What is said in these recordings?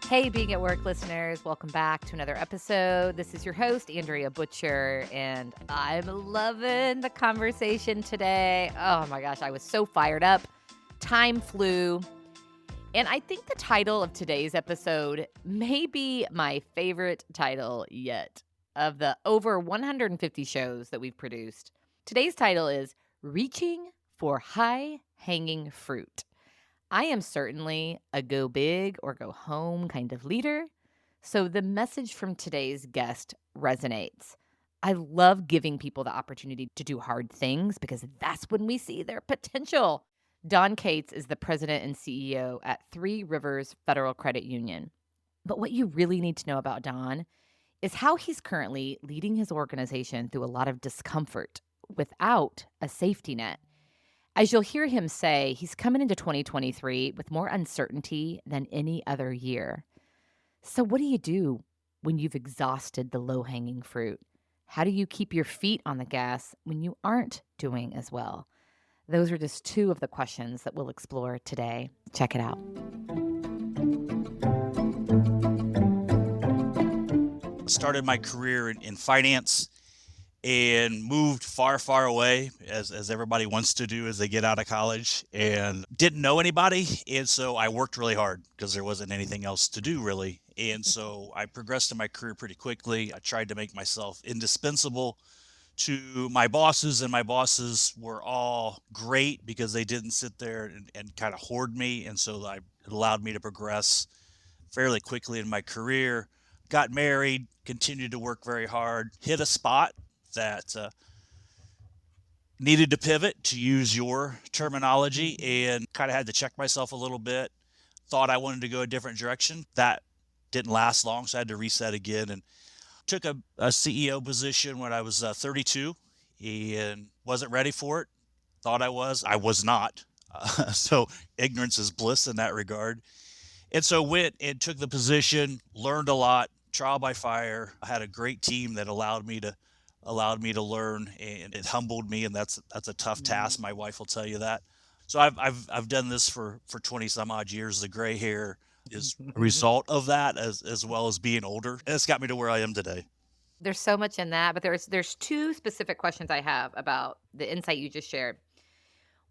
Hey, Being at Work listeners, welcome back to another episode. This is your host, Andrea Butcher, and I'm loving the conversation today. Oh my gosh, I was so fired up. Time flew. And I think the title of today's episode may be my favorite title yet of the over 150 shows that we've produced. Today's title is Reaching for High Hanging Fruit. I am certainly a go big or go home kind of leader, so the message from today's guest resonates. I love giving people the opportunity to do hard things because that's when we see their potential. Don Cates is the president and CEO at Three Rivers Federal Credit Union. But what you really need to know about Don is how he's currently leading his organization through a lot of discomfort without a safety net. As you'll hear him say, he's coming into 2023 with more uncertainty than any other year. So what do you do when you've exhausted the low-hanging fruit? How do you keep your feet on the gas when you aren't doing as well? Those are just two of the questions that we'll explore today. Check it out. Started my career in finance and moved far, far away, as everybody wants to do as they get out of college, and didn't know anybody. And so I worked really hard because there wasn't anything else to do, really. And so I progressed in my career pretty quickly. I tried to make myself indispensable to my bosses, and my bosses were all great because they didn't sit there and kind of hoard me. And so it allowed me to progress fairly quickly in my career. Got married, continued to work very hard, hit a spot that needed to pivot, to use your terminology, and kind of had to check myself a little bit. Thought I wanted to go a different direction. That didn't last long, so I had to reset again and took a CEO position when I was 32 and wasn't ready for it. Thought I was. I was not. So ignorance is bliss in that regard. And so went and took the position, learned a lot, trial by fire. I had a great team that allowed me to learn, and it humbled me, and that's a tough task. My wife will tell you that. So I've done this for 20 some odd years. The gray hair is a result of that, as well as being older. And it's got me to where I am today. There's so much in that, but there's two specific questions I have about the insight you just shared.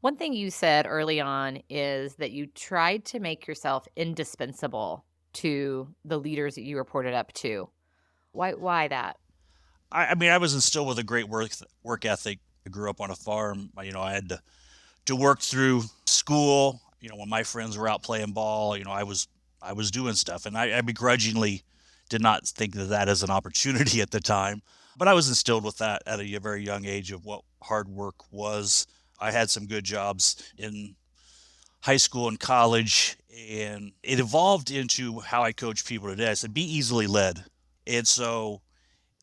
One thing you said early on is that you tried to make yourself indispensable to the leaders that you reported up to. Why that? I mean, I was instilled with a great work ethic. I grew up on a farm. I had to work through school. When my friends were out playing ball, I was doing stuff, and I begrudgingly did not think that as an opportunity at the time. But I was instilled with that at a very young age of what hard work was. I had some good jobs in high school and college, and it evolved into how I coach people today. I said, be easily led. And so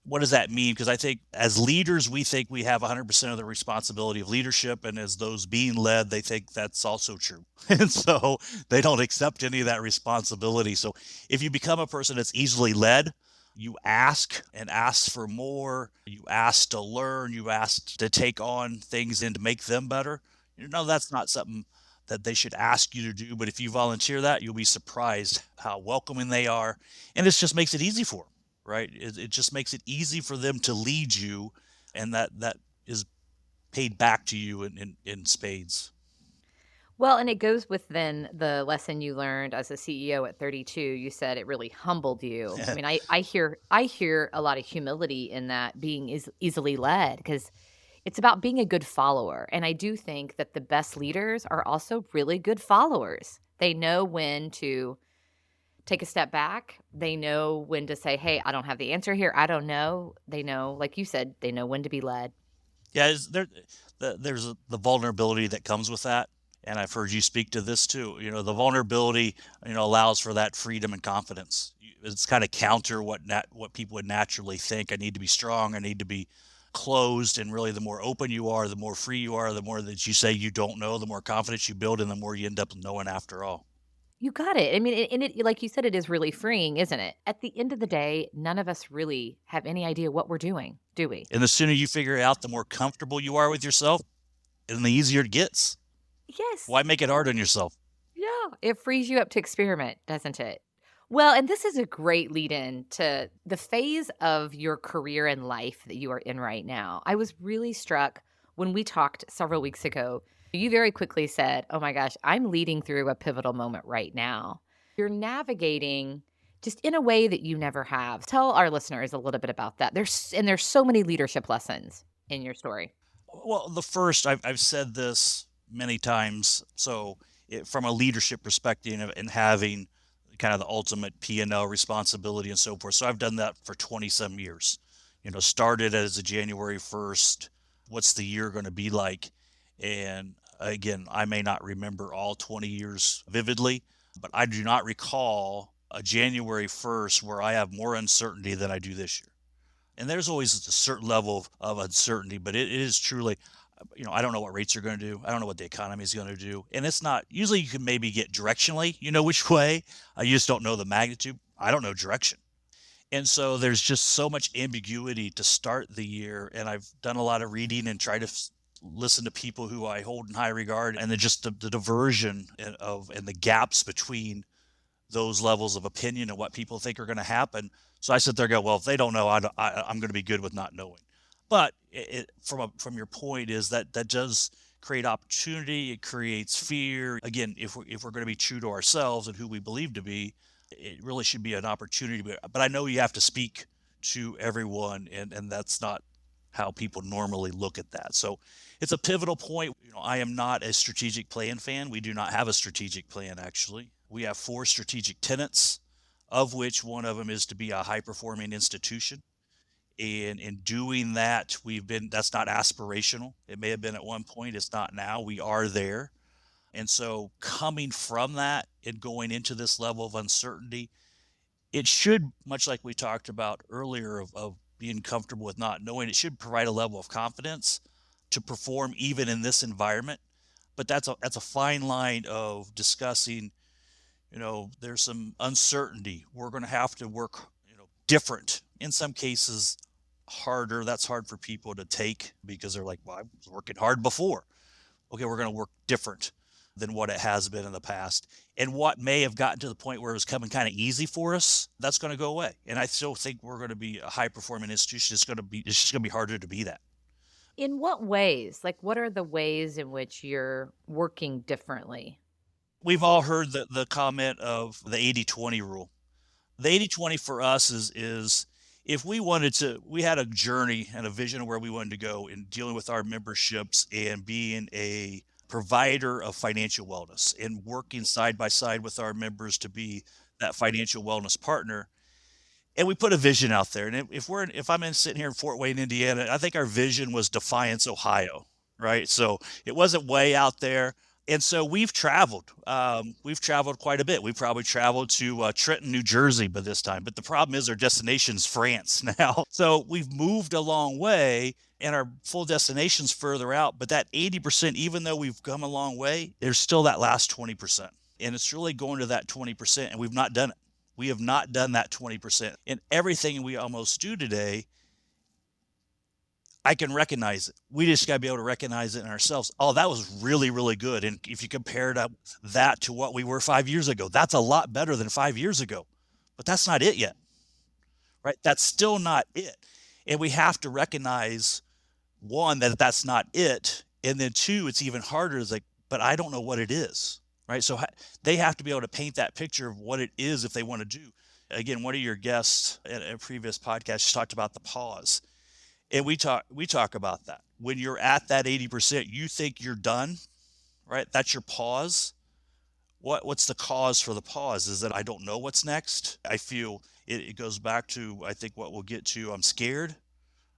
what does that mean? Because I think as leaders, we think we have 100% of the responsibility of leadership. And as those being led, they think that's also true. And so they don't accept any of that responsibility. So if you become a person that's easily led, you ask and ask for more. You ask to learn. You ask to take on things and to make them better. That's not something that they should ask you to do. But if you volunteer that, you'll be surprised how welcoming they are. And it just makes it easy for them. Right? It just makes it easy for them to lead you, and that is paid back to you in spades. Well, and it goes with then the lesson you learned as a CEO at 32. You said it really humbled you. I mean, I hear a lot of humility in that, being easily led, because it's about being a good follower. And I do think that the best leaders are also really good followers. They know when to take a step back. They know when to say, hey, I don't have the answer here. I don't know. They know, like you said, they know when to be led. Yeah, there's the vulnerability that comes with that. And I've heard you speak to this too. The vulnerability, allows for that freedom and confidence. It's kind of counter what people would naturally think. I need to be strong. I need to be closed. And really, the more open you are, the more free you are, the more that you say you don't know, the more confidence you build, and the more you end up knowing after all. You got it. I mean, and it, like you said, it is really freeing, isn't it? At the end of the day, none of us really have any idea what we're doing, do we? And the sooner you figure it out, the more comfortable you are with yourself, and the easier it gets. Yes. Why make it hard on yourself? Yeah. It frees you up to experiment, doesn't it? Well, and this is a great lead in to the phase of your career and life that you are in right now. I was really struck when we talked several weeks ago. You very quickly said, "Oh my gosh, I'm leading through a pivotal moment right now." You're navigating just in a way that you never have. Tell our listeners a little bit about that. There's so many leadership lessons in your story. Well, the first, I've said this many times. So, from a leadership perspective and having kind of the ultimate P&L responsibility and so forth. So, I've done that for 20 some years. Started as a January 1st. What's the year going to be like? And again, I may not remember all 20 years vividly, but I do not recall a January 1st where I have more uncertainty than I do this year. And there's always a certain level of uncertainty, but it is truly, I don't know what rates are going to do. I don't know what the economy is going to do. And it's not, usually you can maybe get directionally, which way. You just don't know the magnitude. I don't know direction. And so there's just so much ambiguity to start the year. And I've done a lot of reading and try to listen to people who I hold in high regard, and then just the diversion and the gaps between those levels of opinion and what people think are going to happen. So I sit there and go, well, if they don't know, I'm going to be good with not knowing. But from your point is that does create opportunity. It creates fear. Again, if we're going to be true to ourselves and who we believe to be, it really should be an opportunity. But I know you have to speak to everyone, and that's not how people normally look at that. So it's a pivotal point. I am not a strategic plan fan. We do not have a strategic plan, actually. We have four strategic tenets, of which one of them is to be a high performing institution. And in doing that, that's not aspirational. It may have been at one point, it's not now. We are there. And so coming from that and going into this level of uncertainty, it should, much like we talked about earlier of being comfortable with not knowing, it should provide a level of confidence to perform even in this environment. But that's a fine line of discussing, there's some uncertainty. We're going to have to work, different. In some cases, harder. That's hard for people to take because they're like, well, I was working hard before. Okay, we're going to work different than what it has been in the past. And what may have gotten to the point where it was coming kind of easy for us, that's going to go away. And I still think we're going to be a high performing institution. It's just going to be harder to be that. In what ways? Like, what are the ways in which you're working differently? We've all heard the comment of the 80-20 rule. The 80-20 for us is if we had a journey and a vision of where we wanted to go in dealing with our memberships and being a provider of financial wellness and working side by side with our members to be that financial wellness partner. And we put a vision out there. And if I'm sitting here in Fort Wayne, Indiana, I think our vision was Defiance, Ohio, right? So it wasn't way out there. And so we've traveled. We've traveled quite a bit. We've probably traveled to Trenton, New Jersey by this time. But the problem is our destination's France now. So we've moved a long way and our full destination's further out. But that 80%, even though we've come a long way, there's still that last 20%. And it's really going to that 20%. And we've not done it. We have not done that 20%. In everything we almost do today, I can recognize it. We just got to be able to recognize it in ourselves. Oh, that was really, really good. And if you compared that to what we were 5 years ago, that's a lot better than 5 years ago. But that's not it yet, right? That's still not it. And we have to recognize, one, that that's not it. And then two, it's even harder. It's like, but I don't know what it is, right? So they have to be able to paint that picture of what it is if they want to do. Again, one of your guests in a previous podcast just talked about the pause. And we talk about that. When you're at that 80%, you think you're done, right? That's your pause. What's the cause for the pause? Is that I don't know what's next? I feel it goes back to, I think, what we'll get to. I'm scared.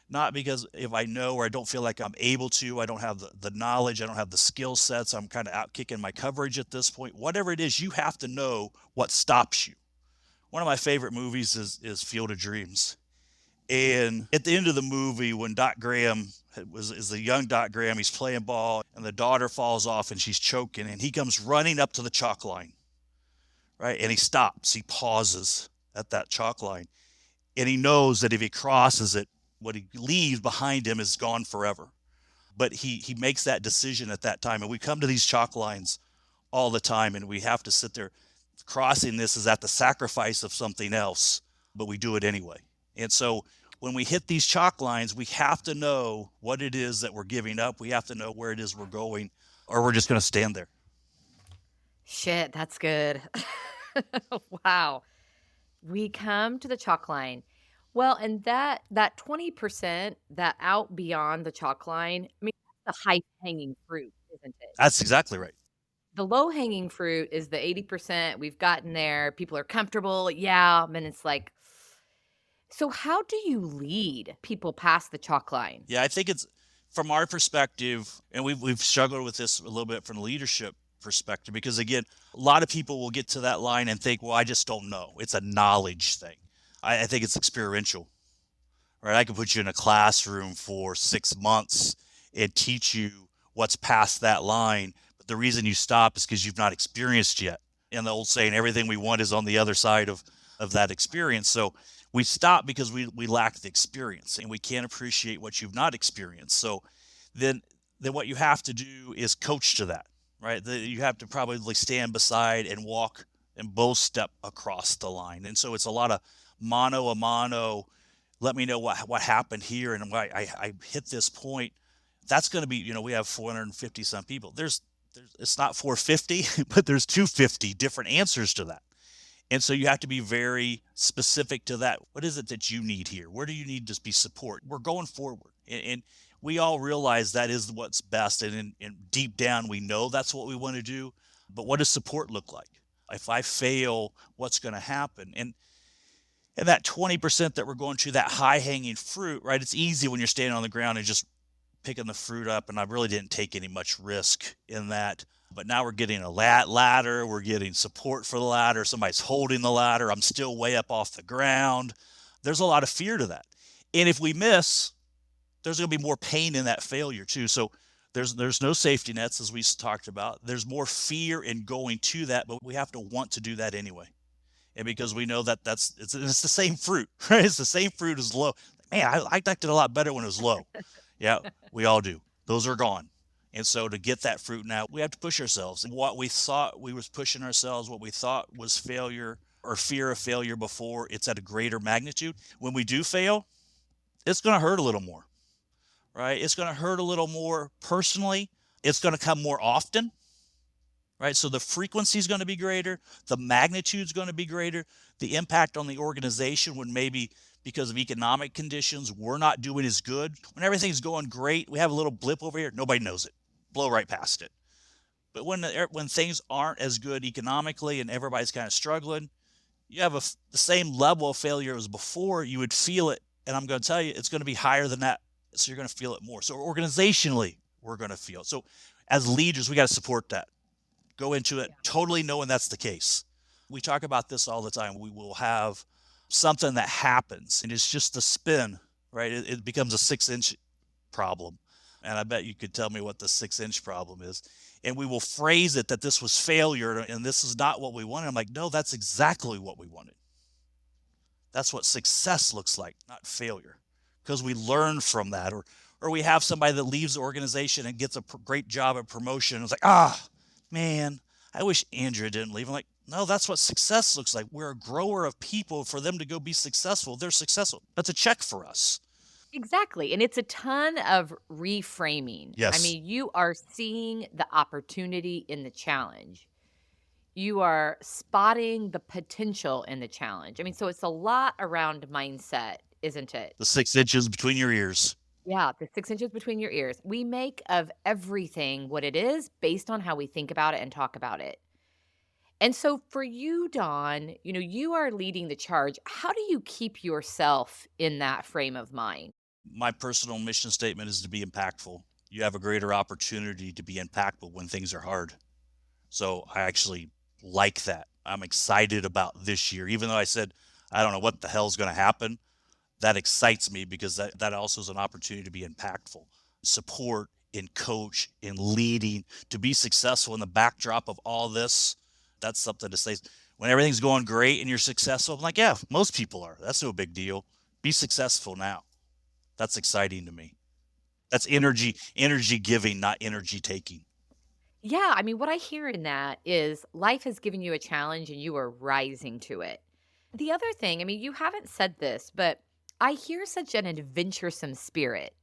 Not because if I know or I don't feel like I'm able to, I don't have the knowledge, I don't have the skill sets, I'm kind of out kicking my coverage at this point. Whatever it is, you have to know what stops you. One of my favorite movies is Field of Dreams. And at the end of the movie, when Doc Graham is the young Doc Graham, he's playing ball, and the daughter falls off and she's choking, and he comes running up to the chalk line, right? And he stops, he pauses at that chalk line, and he knows that if he crosses it, what he leaves behind him is gone forever. But he makes that decision at that time, and we come to these chalk lines all the time, and we have to sit there. Crossing this is at the sacrifice of something else, but we do it anyway. And so when we hit these chalk lines, we have to know what it is that we're giving up. We have to know where it is we're going, or we're just going to stand there. Shit, that's good. Wow. We come to the chalk line. Well, and that 20% that out beyond the chalk line, I mean, that's the high hanging fruit, isn't it? That's exactly right. The low hanging fruit is the 80%. We've gotten there. People are comfortable. Yeah. And it's like, so how do you lead people past the chalk line? Yeah, I think it's from our perspective, and we've struggled with this a little bit from the leadership perspective because again, a lot of people will get to that line and think, well, I just don't know. It's a knowledge thing. I think it's experiential, right? I could put you in a classroom for 6 months and teach you what's past that line. But the reason you stop is because you've not experienced yet. And the old saying, everything we want is on the other side of that experience. So we stop because we lack the experience and we can't appreciate what you've not experienced. So then then what you have to do is coach to that, right? You have to probably stand beside and walk and both step across the line. And so it's a lot of mano a mano. Let me know what happened here and why I hit this point. That's going to be, we have 450 some people. There's it's not 450, but there's 250 different answers to that. And so you have to be very specific to that. What is it that you need here? Where do you need to be support? We're going forward. And we all realize that is what's best. And deep down, we know that's what we want to do. But what does support look like? If I fail, what's going to happen? And that 20% that we're going to, that high hanging fruit, right? It's easy when you're standing on the ground and just picking the fruit up. And I really didn't take any much risk in that. But now we're getting a ladder. We're getting support for the ladder. Somebody's holding the ladder. I'm still way up off the ground. There's a lot of fear to that. And if we miss, there's going to be more pain in that failure too. So there's no safety nets, as we talked about. There's more fear in going to that, but we have to want to do that anyway. And because we know that it's the same fruit, right? It's the same fruit as low. Man, I liked it a lot better when it was low. Yeah, we all do. Those are gone. And so to get that fruit now, we have to push ourselves. And what we thought we was pushing ourselves, what we thought was failure or fear of failure before, it's at a greater magnitude. When we do fail, it's going to hurt a little more, right? It's going to hurt a little more personally. It's going to come more often, right? So the frequency is going to be greater. The magnitude is going to be greater. The impact on the organization when maybe because of economic conditions, we're not doing as good. When everything's going great, we have a little blip over here. Nobody knows it. Blow right past it. But when things aren't as good economically and everybody's kind of struggling, you have the same level of failure as before. You would feel it, and I'm going to tell you, it's going to be higher than that. So you're going to feel it more. So organizationally, we're going to feel it. So as leaders, we got to support that. Go into it totally knowing that's the case. We talk about this all the time. We will have something that happens, and it's just a spin, right? It becomes a 6-inch problem. And I bet you could tell me what the 6-inch problem is. And we will phrase it that this was failure and this is not what we wanted. I'm like, no, that's exactly what we wanted. That's what success looks like, not failure. Because we learn from that. Or we have somebody that leaves the organization and gets a great job at promotion. It's like, man, I wish Andrea didn't leave. I'm like, no, that's what success looks like. We're a grower of people. For them to go be successful, they're successful. That's a check for us. Exactly, and it's a ton of reframing. I Yes. mean, you are seeing the opportunity in the challenge. You are spotting the potential in the challenge. I mean, so it's a lot around mindset, isn't it? The 6 inches between your ears. Yeah, the 6 inches between your ears. We make of everything what it is based on how we think about it and talk about it. And so for you, Dawn, you are leading the charge. How do you keep yourself in that frame of mind? My personal mission statement is to be impactful. You have a greater opportunity to be impactful when things are hard. So I actually like that. I'm excited about this year, even though I said, I don't know what the hell's going to happen. That excites me because that also is an opportunity to be impactful, support and coach and leading to be successful in the backdrop of all this. That's something to say. When everything's going great and you're successful, I'm like, yeah, most people are. That's no big deal. Be successful now. That's exciting to me. That's energy giving, not energy taking. Yeah, I mean, what I hear in that is life has given you a challenge and you are rising to it. The other thing, I mean, you haven't said this, but I hear such an adventuresome spirit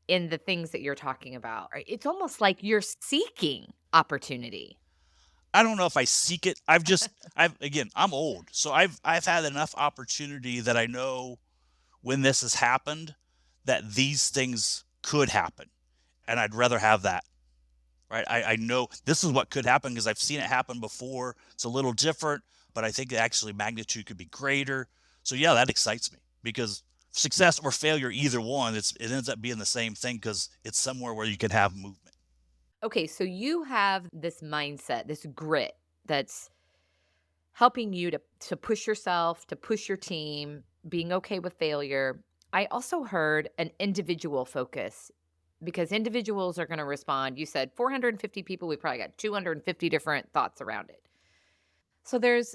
in the things that you're talking about, right? It's almost like you're seeking opportunity. I don't know if I seek it. Again, I'm old, so I've had enough opportunity that I know when this has happened that these things could happen, and I'd rather have that. Right? I know this is what could happen because I've seen it happen before. It's a little different, but I think actually magnitude could be greater. So yeah, that excites me because success or failure, either one, it ends up being the same thing because it's somewhere where you can have movement. Okay, so you have this mindset, this grit that's helping you to push yourself, to push your team, being okay with failure. I also heard an individual focus because individuals are going to respond. You said 450 people, we probably got 250 different thoughts around it. So there's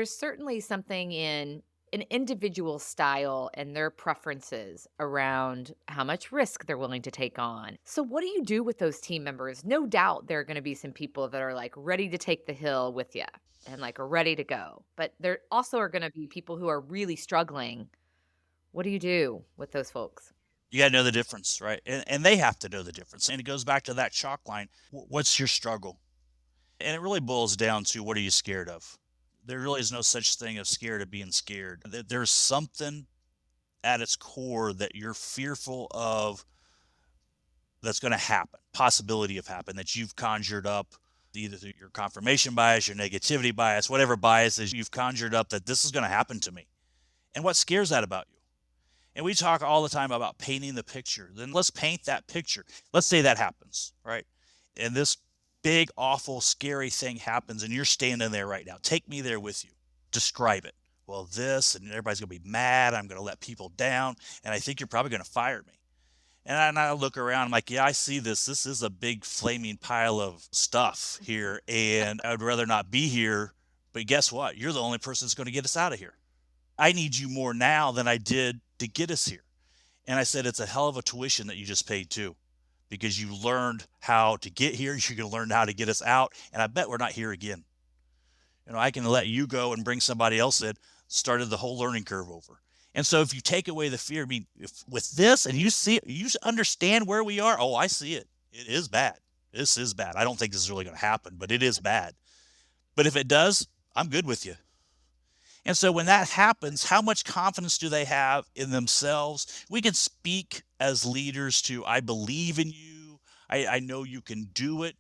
certainly something in an individual style and their preferences around how much risk they're willing to take on. So what do you do with those team members? No doubt there are going to be some people that are like ready to take the hill with you and like are ready to go. But there also are going to be people who are really struggling. What do you do with those folks? You got to know the difference, right? And they have to know the difference. And it goes back to that chalk line. What's your struggle? And it really boils down to what are you scared of? There really is no such thing as scared of being scared. There's something at its core that you're fearful of that's going to happen, possibility of happen that you've conjured up either through your confirmation bias, your negativity bias, whatever bias is you've conjured up that this is going to happen to me. And what scares that about you? And we talk all the time about painting the picture. Then let's paint that picture. Let's say that happens, right? And this big, awful, scary thing happens, and you're standing there right now. Take me there with you. Describe it. Well, this, and everybody's going to be mad. I'm going to let people down. And I think you're probably going to fire me. And I look around, I'm like, yeah, I see this. This is a big flaming pile of stuff here, and I would rather not be here. But guess what? You're the only person that's going to get us out of here. I need you more now than I did to get us here. And I said, it's a hell of a tuition that you just paid too, because you learned how to get here. You're going to learn how to get us out. And I bet we're not here again. I can let you go and bring somebody else in, started the whole learning curve over. And so if you take away the fear, I mean, if with this and you see, you understand where we are. Oh, I see it. It is bad. This is bad. I don't think this is really going to happen, but it is bad. But if it does, I'm good with you. And so when that happens, how much confidence do they have in themselves? We can speak as leaders to, I believe in you. I know you can do it.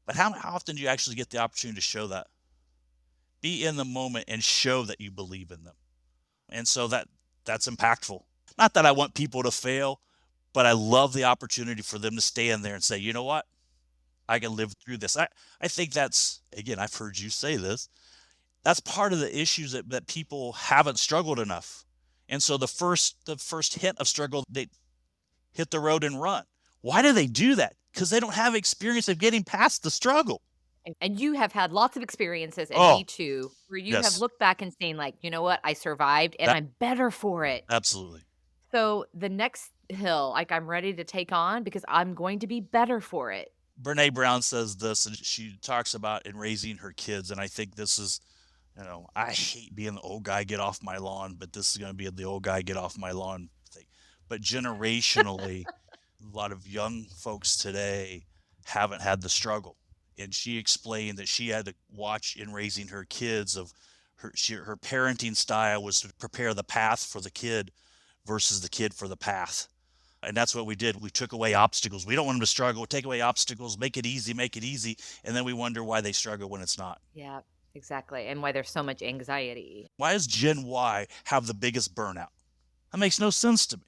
But how often do you actually get the opportunity to show that? Be in the moment and show that you believe in them. And so that's impactful. Not that I want people to fail, but I love the opportunity for them to stand there and say, you know what? I can live through this. I think that's, again, I've heard you say this. That's part of the issues that people haven't struggled enough. And so the first hint of struggle, they hit the road and run. Why do they do that? Because they don't have experience of getting past the struggle. And you have had lots of experiences, and Oh, me too, where you have yes. looked back and saying like, "You know what? I survived and That I'm better for it." absolutely. So the next hill, like, I'm ready to take on because I'm going to be better for it. Brene Brown says this, and she talks about in raising her kids. And I think this is, I hate being the old guy, get off my lawn, but this is going to be the old guy, get off my lawn thing. But generationally, a lot of young folks today haven't had the struggle. And she explained that she had to watch in raising her kids of her parenting style was to prepare the path for the kid versus the kid for the path. And that's what we did. We took away obstacles. We don't want them to struggle. Take away obstacles, make it easy, make it easy. And then we wonder why they struggle when it's not. Yeah, exactly, and why there's so much anxiety. Why does Gen Y have the biggest burnout? That makes no sense to me.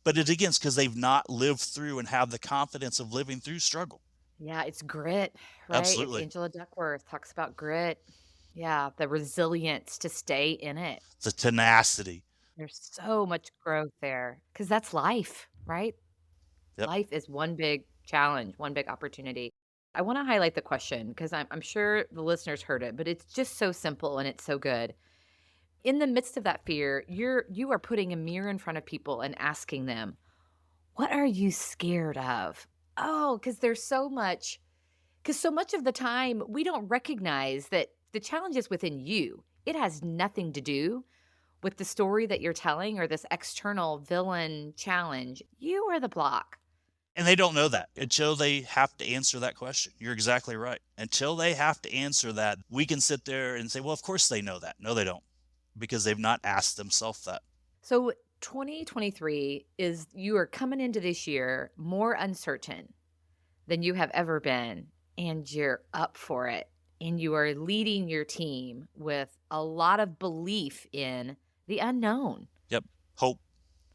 But it again is because they've not lived through and have the confidence of living through struggle. Yeah, it's grit, right? It's Absolutely. Angela Duckworth talks about grit. Yeah, the resilience to stay in it. The tenacity. There's so much growth there because that's life, right? Yep. Life is one big challenge, one big opportunity. I wanna highlight the question because I'm sure the listeners heard it, but it's just so simple and it's so good. In the midst of that fear, you are putting a mirror in front of people and asking them, "What are you scared of?" Oh, because there's so much Because so much of the time, we don't recognize that the challenge is within you. It has nothing to do with the story that you're telling or this external villain challenge. You are the block. And they don't know that until they have to answer that question. You're exactly right. Until they have to answer that, we can sit there and say, well, of course they know that. No, they don't, because they've not asked themselves that. So 2023 is you are coming into this year more uncertain than you have ever been, and you're up for it. And you are leading your team with a lot of belief in the unknown, Yep. Hope.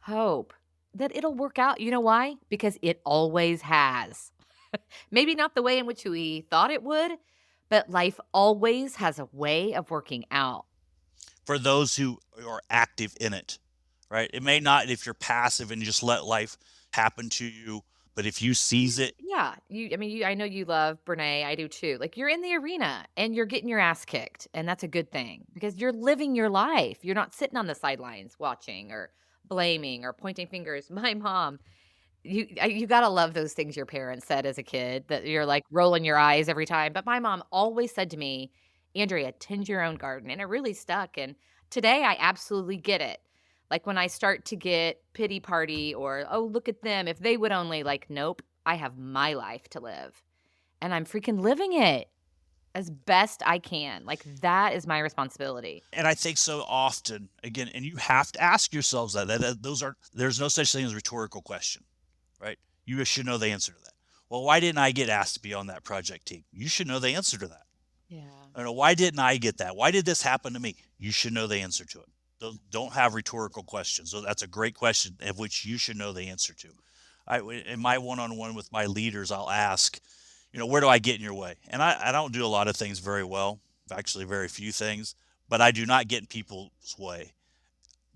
hope that it'll work out. You know why? Because it always has. Maybe not the way in which we thought it would, but life always has a way of working out. For those who are active in it, right? It may not if you're passive and just let life happen to you, but if you seize it, Yeah, I know you love Brene, I do too. Like, you're in the arena and you're getting your ass kicked, and that's a good thing because you're living your life. You're not sitting on the sidelines watching or blaming or pointing fingers. My mom, you gotta love those things your parents said as a kid that you're, like, rolling your eyes every time, but my mom always said to me, "Andrea, tend your own garden," and it really stuck, and today I absolutely get it. Like, when I start to get pity party or, "Oh, look at them, if they would only," like, nope, I have my life to live, and I'm freaking living it as best I can. Like, that is my responsibility. and I think so often, again, and you have to ask yourselves those are, there's no such thing as a rhetorical question, right? You should know the answer to that. Well, why didn't I get asked to be on that project team? You should know the answer to that. Yeah. I know, why didn't I get that? Why did this happen to me? You should know the answer to it. Don't have rhetorical questions. So that's a great question of which you should know the answer to. In my one-on-one with my leaders, I'll ask, where do I get in your way? And I don't do a lot of things very well, actually very few things, but I do not get in people's way.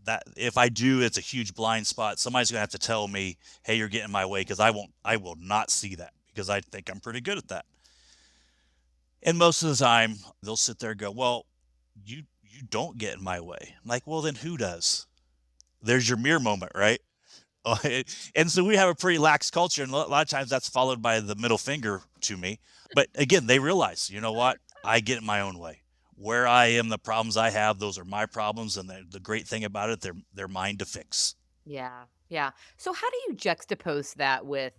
That if I do, it's a huge blind spot. Somebody's gonna have to tell me, hey, you're getting in my way, because I will not see that because I think I'm pretty good at that. And most of the time, they'll sit there and go, well, you don't get in my way. I'm like, well, then who does? There's your mirror moment, right? And so we have a pretty lax culture, and a lot of times that's followed by the middle finger to me. But again, they realize, you know what? I get in my own way. Where I am, the problems I have, those are my problems, and the great thing about it, they're mine to fix. Yeah, yeah. So how do you juxtapose that with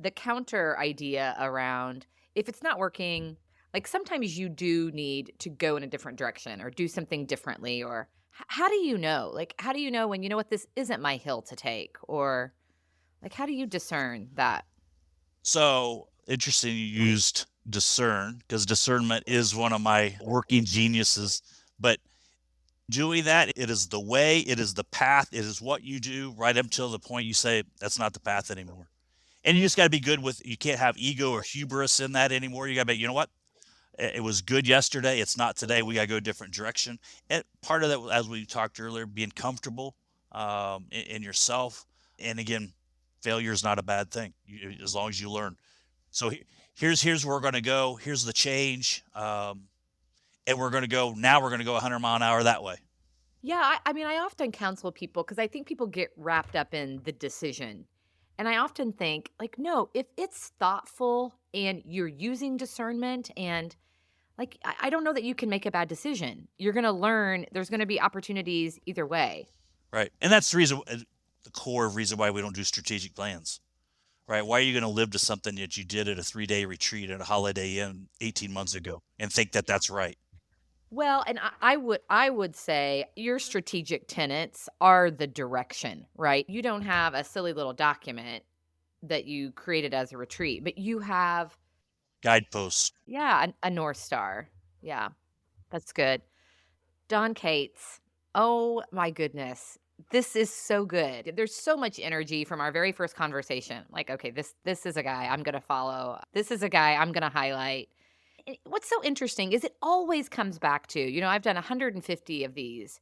the counter idea around if it's not working, like sometimes you do need to go in a different direction or do something differently or how do you know? Like how do you know when you know what this isn't my hill to take or like how do you discern that? So interesting, you used discern, because discernment is one of my working geniuses. But doing that, it is the way, it is the path, it is what you do right up till the point you say that's not the path anymore. And you just got to be good with, you can't have ego or hubris in that anymore. You got to be, you know what? It was good yesterday. It's not today. We got to go a different direction. And part of that, as we talked earlier, being comfortable in yourself. And again, failure is not a bad thing, as long as you learn. So here's where we're going to go. Here's the change. And we're going to go, now we're going to go 100-mile an hour that way. Yeah, I mean I often counsel people because I think people get wrapped up in the decision. And I often think like no, if it's thoughtful and you're using discernment and like, I don't know that you can make a bad decision. You're gonna learn there's gonna be opportunities either way. Right. And that's the reason, the core reason why we don't do strategic plans. Right? Why are you going to live to something that you did at a 3-day retreat at a Holiday Inn 18 months ago and think that that's right? Well, and I would say your strategic tenets are the direction, right? You don't have a silly little document that you created as a retreat, but you have, Guideposts. yeah, a North Star. Yeah, that's good. Don Cates. Oh my goodness. This is so good. There's so much energy from our very first conversation. Like, okay, this is a guy I'm going to follow. This is a guy I'm going to highlight. And what's so interesting is it always comes back to, I've done 150 of these,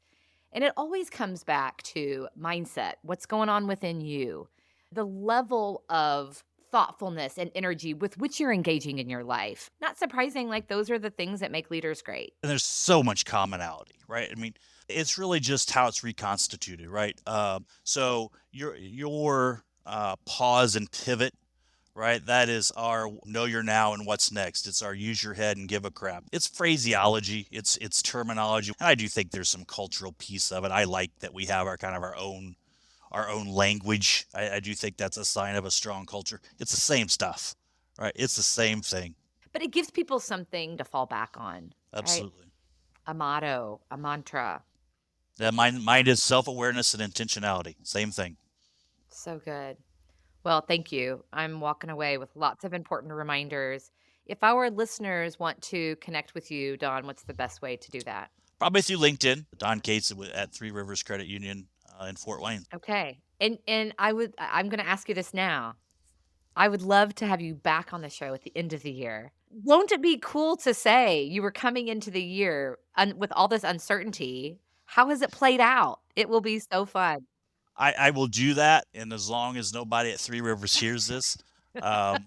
and it always comes back to mindset, what's going on within you, the level of thoughtfulness and energy with which you're engaging in your life. Not surprising, like those are the things that make leaders great. And there's so much commonality, right? I mean, it's really just how it's reconstituted, right? So your pause and pivot, right? That is our know your now and what's next. It's our use your head and give a crap. It's phraseology, it's terminology. And I do think there's some cultural piece of it. I like that we have our kind of our own language. I do think that's a sign of a strong culture. It's the same stuff, right? It's the same thing. But it gives people something to fall back on, right? Absolutely. A motto, a mantra. That mind is self awareness and intentionality. Same thing. So good. Well, thank you. I'm walking away with lots of important reminders. If our listeners want to connect with you, Don, what's the best way to do that? Probably through LinkedIn. Don Cates at Three Rivers Credit Union in Fort Wayne. Okay. And I'm going to ask you this now. I would love to have you back on the show at the end of the year. Won't it be cool to say you were coming into the year with all this uncertainty? How has it played out? It will be so fun. I will do that, and as long as nobody at Three Rivers hears this, um,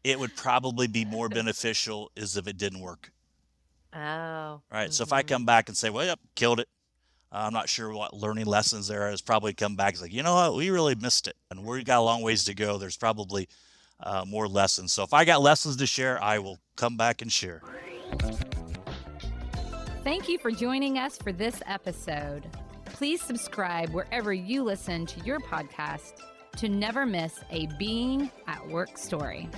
it would probably be more beneficial as if it didn't work. Oh. Right. So if I Mhm. come back and say, well, yep, killed it. I'm not sure what learning lessons there is. Probably come back and like, you know what, we really missed it, and we've got a long ways to go. There's probably more lessons. So if I got lessons to share, I will come back and share. Thank you for joining us for this episode. Please subscribe wherever you listen to your podcast to never miss a Being at Work story.